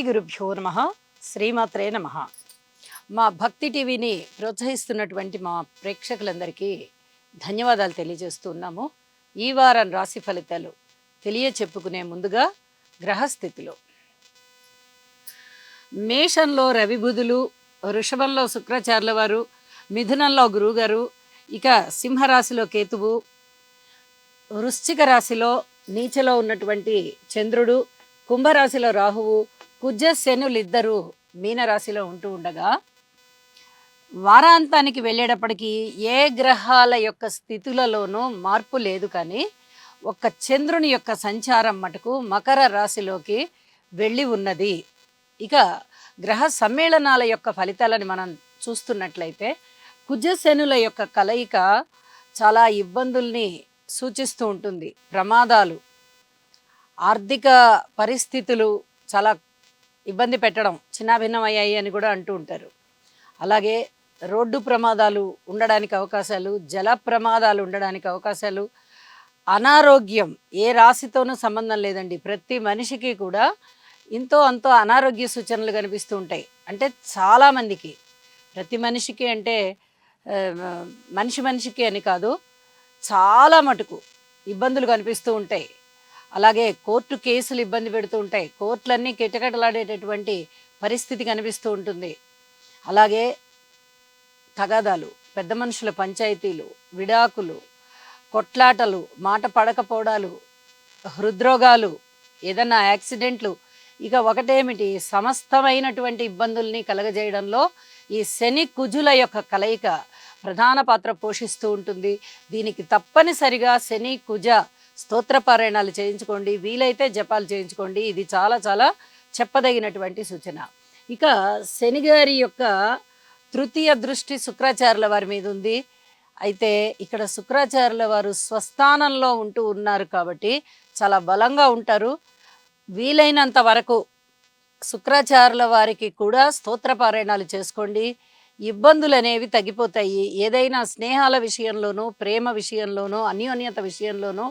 గురుభ్యో నమః. శ్రీమాత్రే నమః. మా భక్తి టీవీని ప్రోత్సహిస్తున్నటువంటి మా ప్రేక్షకులందరికీ ధన్యవాదాలు తెలియజేస్తున్నాము. ఈ వారం రాశి ఫలితాలు చెప్పుకునే ముందుగా గ్రహస్థితిలో మేషంలో రవి బుధులు, వృషభంలో శుక్రాచార్యుల వారు, మిథునంలో గురువుగారు, ఇక సింహరాశిలో కేతువు, వృశ్చిక రాశిలో నీచలో ఉన్నటువంటి చంద్రుడు, కుంభరాశిలో రాహువు, కుజ శనులిద్దరూ మీనరాశిలో ఉంటూ ఉండగా వారాంతానికి వెళ్ళేటప్పటికీ ఏ గ్రహాల యొక్క స్థితులలోనూ మార్పు లేదు. కానీ ఒక్క చంద్రుని యొక్క సంచారం మటుకు మకర రాశిలోకి వెళ్ళి ఉన్నది. ఇక గ్రహ సమ్మేళనాల యొక్క ఫలితాలను మనం చూస్తున్నట్లయితే కుజశనుల యొక్క కలయిక చాలా ఇబ్బందుల్ని సూచిస్తూ ఉంటుంది. ప్రమాదాలు, ఆర్థిక పరిస్థితులు చాలా ఇబ్బంది పెట్టడం, చిన్నాభిన్నమయ్యాయి అని కూడా అంటూ ఉంటారు. అలాగే రోడ్డు ప్రమాదాలు ఉండడానికి అవకాశాలు, జల ప్రమాదాలు ఉండడానికి అవకాశాలు, అనారోగ్యం ఏ రాశితోనూ సంబంధం లేదండి. ప్రతి మనిషికి కూడా ఇంతో అంతో అనారోగ్య సూచనలు కనిపిస్తూ ఉంటాయి. అంటే చాలామందికి, ప్రతి మనిషికి అంటే మనిషికి అని కాదు, చాలా మటుకు ఇబ్బందులు కనిపిస్తూ ఉంటాయి. అలాగే కోర్టు కేసులు ఇబ్బంది పెడుతూ ఉంటాయి. కోర్టులన్నీ కిటకిటలాడేటటువంటి పరిస్థితి కనిపిస్తూ ఉంటుంది. అలాగే తగాదాలు, పెద్ద మనుషుల పంచాయతీలు, విడాకులు, కొట్లాటలు, మాట పడకపోవడాలు, హృద్రోగాలు, ఏదన్నా యాక్సిడెంట్లు, ఇక ఒకటేమిటి సమస్తమైనటువంటి ఇబ్బందుల్ని కలగజేయడంలో ఈ శని కుజుల యొక్క కలయిక ప్రధాన పాత్ర పోషిస్తూ ఉంటుంది. దీనికి తప్పనిసరిగా శని కుజ స్తోత్రపారాయణాలు చేయించుకోండి, వీలైతే జపాలు చేయించుకోండి. ఇది చాలా చాలా చెప్పదగినటువంటి సూచన. ఇక శనిగారి యొక్క తృతీయ దృష్టి శుక్రాచార్యుల వారి మీద ఉంది. అయితే ఇక్కడ శుక్రాచార్యుల వారు స్వస్థానంలో ఉంటూ ఉన్నారు కాబట్టి చాలా బలంగా ఉంటారు. వీలైనంత వరకు శుక్రాచార్యుల వారికి కూడా స్తోత్రపారాయణాలు చేసుకోండి. ఇబ్బందులు అనేవి తగ్గిపోతాయి. ఏదైనా స్నేహాల విషయంలోనూ, ప్రేమ విషయంలోనూ, అన్యోన్యత విషయంలోనూ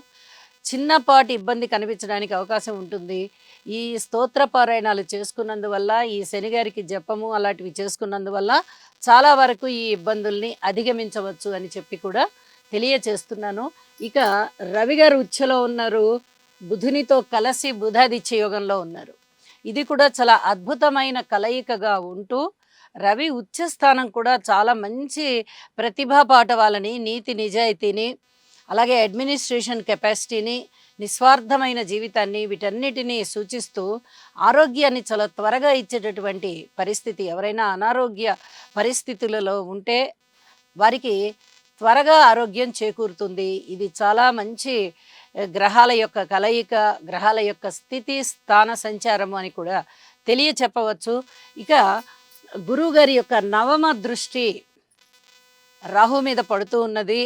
చిన్నపాటి ఇబ్బంది కనిపించడానికి అవకాశం ఉంటుంది. ఈ స్తోత్రపారాయణాలు చేసుకున్నందువల్ల, ఈ శనిగారికి జపము అలాంటివి చేసుకున్నందువల్ల చాలా వరకు ఈ ఇబ్బందుల్ని అధిగమించవచ్చు అని చెప్పి కూడా తెలియచేస్తున్నాను. ఇక రవి గారు ఉచ్చలో ఉన్నారు, బుధునితో కలిసి బుధాదిత్య యోగంలో ఉన్నారు. ఇది కూడా చాలా అద్భుతమైన కలయికగా ఉంటూ రవి ఉచ్చస్థానం కూడా చాలా మంచి ప్రతిభా పాఠవాలని, నీతి నిజాయితీని, అలాగే అడ్మినిస్ట్రేషన్ కెపాసిటీని, నిస్వార్థమైన జీవితాన్ని, వీటన్నిటినీ సూచిస్తూ ఆరోగ్యాన్ని చాలా త్వరగా ఇచ్చేటటువంటి పరిస్థితి. ఎవరైనా అనారోగ్య పరిస్థితులలో ఉంటే వారికి త్వరగా ఆరోగ్యం చేకూరుతుంది. ఇది చాలా మంచి గ్రహాల యొక్క కలయిక, గ్రహాల యొక్క స్థితి స్థాన సంచారము అని కూడా చెప్పవచ్చు. ఇక గురువుగారి యొక్క నవమ దృష్టి రాహు మీద పడుతూ ఉన్నది.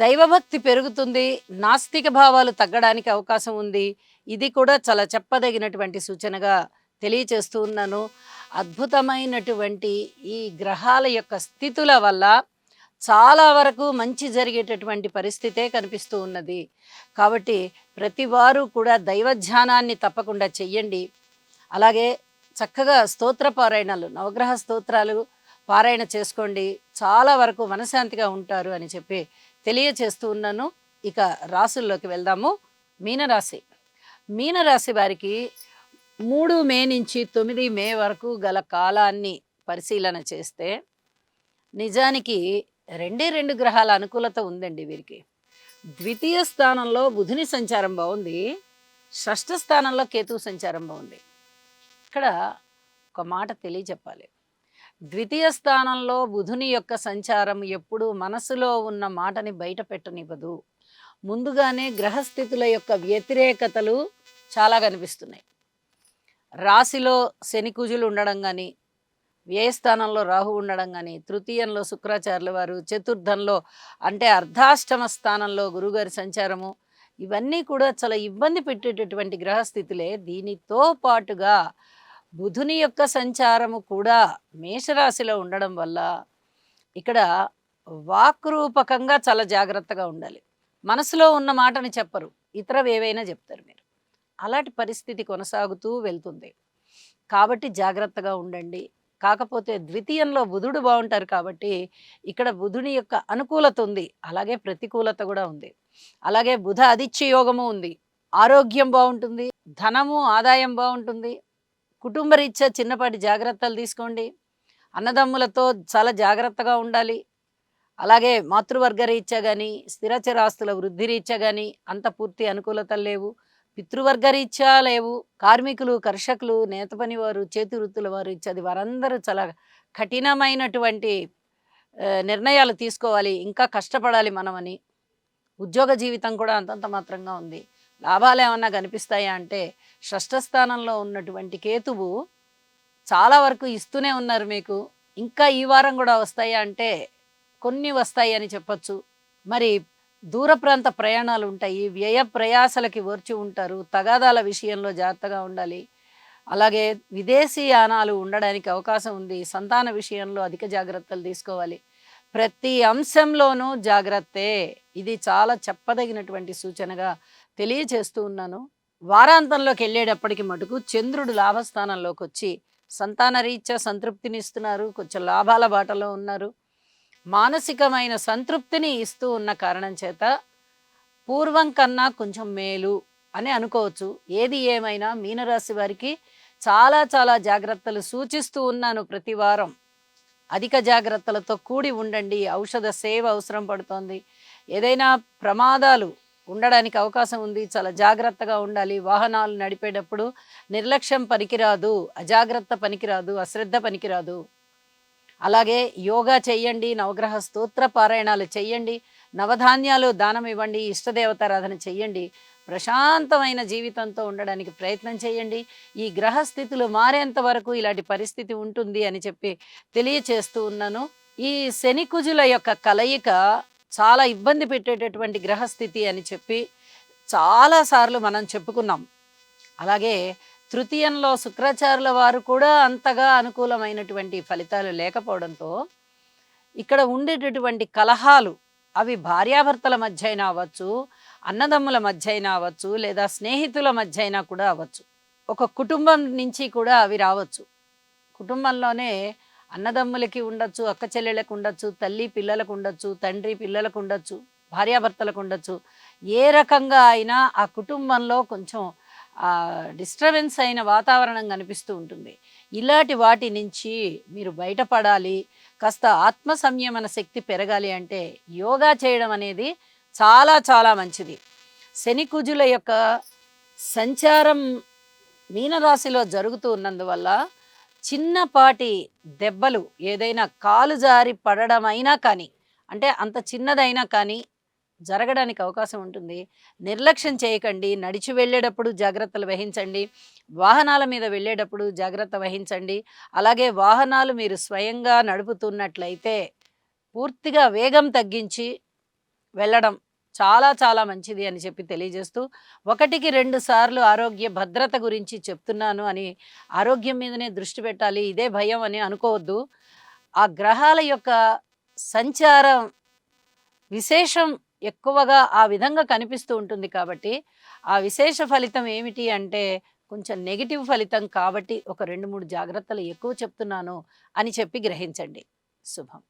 దైవభక్తి పెరుగుతుంది, నాస్తిక భావాలు తగ్గడానికి అవకాశం ఉంది. ఇది కూడా చాలా చెప్పదగినటువంటి సూచనగా తెలియచేస్తూ ఉన్నాను. అద్భుతమైనటువంటి ఈ గ్రహాల యొక్క స్థితుల వల్ల చాలా వరకు మంచి జరిగేటటువంటి పరిస్థితే కనిపిస్తూ ఉన్నది. కాబట్టి ప్రతి వారు కూడా దైవధ్యానాన్ని తప్పకుండా చెయ్యండి. అలాగే చక్కగా స్తోత్ర పారాయణాలు, నవగ్రహ స్తోత్రాలు పారాయణ చేసుకోండి. చాలా వరకు మనశాంతిగా ఉంటారు అని చెప్పి తెలియచేస్తూ ఉన్నాను. ఇక రాసుల్లోకి వెళ్దాము. మీనరాశి. మీనరాశి వారికి 3 మే నుంచి 9 మే వరకు గల కాలాన్ని పరిశీలన చేస్తే నిజానికి 2 గ్రహాల అనుకూలత ఉందండి వీరికి. ద్వితీయ స్థానంలో బుధుని సంచారం బాగుంది, షష్ఠ స్థానంలో కేతువు సంచారం బాగుంది. ఇక్కడ ఒక మాట తెలియచెప్పాలి. ద్వితీయ స్థానంలో బుధుని యొక్క సంచారం ఎప్పుడు మనసులో ఉన్న మాటని బయట పెట్టనివ్వదు. ముందుగానే గ్రహస్థితుల యొక్క వ్యతిరేకతలు చాలా కనిపిస్తున్నాయి. రాశిలో శని కుజులు ఉండడం కానీ, వ్యయస్థానంలో రాహు ఉండడం కానీ, తృతీయంలో శుక్రాచార్యుల వారు, చతుర్థంలో అంటే అర్ధాష్టమ స్థానంలో గురుగారి సంచారము, ఇవన్నీ కూడా చాలా ఇబ్బంది పెట్టేటటువంటి గ్రహస్థితులే. దీనితో పాటుగా బుధుని యొక్క సంచారము కూడా మేషరాశిలో ఉండడం వల్ల ఇక్కడ వాక్రూపకంగా చాలా జాగ్రత్తగా ఉండాలి. మనసులో ఉన్న మాటని చెప్పరు, ఇతరవేవైనా చెప్తారు మీరు. అలాంటి పరిస్థితి కొనసాగుతూ వెళ్తుంది. కాబట్టి జాగ్రత్తగా ఉండండి. కాకపోతే ద్వితీయంలో బుధుడు బావుంటారు కాబట్టి, ఇక్కడ బుధుని యొక్క అనుకూలత ఉంది. అలాగే ప్రతికూలత గూడా ఉంది. అలాగే బుధ అదిచ్య యోగము ఉంది. ఆరోగ్యం బావుంటుంది. ధనము, ఆదాయం బావుంటుంది. కుటుంబరీత్యా చిన్నపాటి జాగ్రత్తలు తీసుకోండి. అన్నదమ్ములతో చాలా జాగ్రత్తగా ఉండాలి. అలాగే మాతృవర్గ రీత్యా గాని, స్థిరచరాస్తుల వృద్ధి రీత్యా గాని అంత పూర్తి అనుకూలతలు లేవు. పితృవర్గ రీత్యా లేవు. కార్మికులు, కర్షకులు, నేత పనివారు, చేతి వృత్తుల వారు ఇత్యాది వారందరూ చాలా కఠినమైనటువంటి నిర్ణయాలు తీసుకోవాలి. ఇంకా కష్టపడాలి మనమని. ఉద్యోగ జీవితం కూడా అంతంత మాత్రంగా ఉంది. లాభాలేమన్నా కనిపిస్తాయా అంటే, షష్ఠ స్థానంలో ఉన్నటువంటి కేతువు చాలా వరకు ఇస్తూనే ఉన్నారు మీకు. ఇంకా ఈ వారం గూడా వస్తాయా అంటే, కొన్ని వస్తాయి అని చెప్పొచ్చు. మరి దూర ప్రాంత ప్రయాణాలుంటాయి. వ్యయ ప్రయాసలకి ఓర్చి ఉంటారు. తగాదాల విషయంలో జాగ్రత్తగా ఉండాలి. అలాగే విదేశీ యానాలు ఉండడానికి అవకాశం ఉంది. సంతాన విషయంలో అధిక జాగ్రత్తలు తీసుకోవాలి. ప్రతి అంశంలోనూ జాగ్రత్తే. ఇది చాలా చెప్పదగినటువంటి సూచనగా తెలియచేస్తూ ఉన్నాను. వారాంతంలోకెళ్ళేటప్పటికి మటుకు చంద్రుడు లాభస్థానంలోకొచ్చి సంతాన రీత్యా సంతృప్తినిస్తున్నారు. కొంచెం లాభాల బాటలో ఉన్నారు. మానసికమైన సంతృప్తిని ఇస్తూ ఉన్న కారణం చేత పూర్వం కన్నా కొంచెం మేలు అని అనుకోవచ్చు. ఏది ఏమైనా మీనరాశి వారికి చాలా చాలా జాగ్రత్తలు సూచిస్తూ ఉన్నాను ప్రతి వారం. అధిక జాగ్రత్తలతో కూడి ఉండండి. ఔషధ సేవ అవసరం పడుతోంది. ఏదైనా ప్రమాదాలు ఉండడానికి అవకాశం ఉంది. చాలా జాగ్రత్తగా ఉండాలి. వాహనాలు నడిపేటప్పుడు నిర్లక్ష్యం పనికిరాదు, అజాగ్రత్త పనికిరాదు, అశ్రద్ధ పనికిరాదు. అలాగే యోగా చెయ్యండి, నవగ్రహ స్తోత్ర పారాయణాలు చెయ్యండి, నవధాన్యాలు దానం ఇవ్వండి, ఇష్టదేవతారాధన చెయ్యండి. ప్రశాంతమైన జీవితంతో ఉండడానికి ప్రయత్నం చేయండి. ఈ గ్రహస్థితులు మారేంత వరకు ఇలాంటి పరిస్థితి ఉంటుంది అని చెప్పి తెలియచేస్తూ ఉన్నాను. ఈ శని కుజుల యొక్క కలయిక చాలా ఇబ్బంది పెట్టేటటువంటి గ్రహస్థితి అని చెప్పి చాలాసార్లు మనం చెప్పుకున్నాం. అలాగే తృతీయంలో శుక్రాచార్యుల వారు కూడా అంతగా అనుకూలమైనటువంటి ఫలితాలు లేకపోవడంతో ఇక్కడ ఉండేటటువంటి కలహాలు అవి భార్యాభర్తల మధ్య అయినా అవ్వచ్చు, అన్నదమ్ముల మధ్య అయినా అవ్వచ్చు, లేదా స్నేహితుల మధ్య అయినా కూడా అవ్వచ్చు. ఒక కుటుంబం నుంచి కూడా అవి రావచ్చు. కుటుంబంలోనే అన్నదమ్ములకి ఉండొచ్చు, అక్క చెల్లెళ్ళకు ఉండొచ్చు, తల్లి పిల్లలకు ఉండొచ్చు, తండ్రి పిల్లలకు ఉండొచ్చు, భార్యాభర్తలకు ఉండొచ్చు. ఏ రకంగా అయినా ఆ కుటుంబంలో కొంచెం డిస్టర్బెన్స్ అయిన వాతావరణం కనిపిస్తూ ఉంటుంది. ఇలాంటి వాటి నుంచి మీరు బయటపడాలి. కాస్త ఆత్మ సంయమన శక్తి పెరగాలి అంటే యోగా చేయడం అనేది చాలా చాలా మంచిది. శని కుజుల యొక్క సంచారం మీనరాశిలో జరుగుతూ ఉన్నందువల్ల చిన్నపాటి దెబ్బలు ఏదైనా కాలు జారి పడడమైనా కానీ, అంటే అంత చిన్నదైనా కానీ జరగడానికి అవకాశం ఉంటుంది. నిర్లక్ష్యం చేయకండి. నడిచి వెళ్ళేటప్పుడు జాగ్రత్తలు వహించండి. వాహనాల మీద వెళ్ళేటప్పుడు జాగ్రత్త వహించండి. అలాగే వాహనాలు మీరు స్వయంగా నడుపుతున్నట్లయితే పూర్తిగా వేగం తగ్గించి వెళ్ళడం చాలా చాలా మంచిది అని చెప్పి తెలియజేస్తూ, ఒకటికి 2 సార్లు ఆరోగ్య భద్రత గురించి చెప్తున్నాను అని ఆరోగ్యం మీదనే దృష్టి పెట్టాలి, ఇదే భయం అని అనుకోవద్దు. ఆ గ్రహాల యొక్క సంచారం విశేషం ఎక్కువగా ఆ విధంగా కనిపిస్తూ ఉంటుంది కాబట్టి, ఆ విశేష ఫలితం ఏమిటి అంటే కొంచెం నెగెటివ్ ఫలితం కాబట్టి ఒక 2, 3 జాగ్రత్తలు ఎక్కువ చెప్తున్నాను అని చెప్పి గ్రహించండి. శుభం.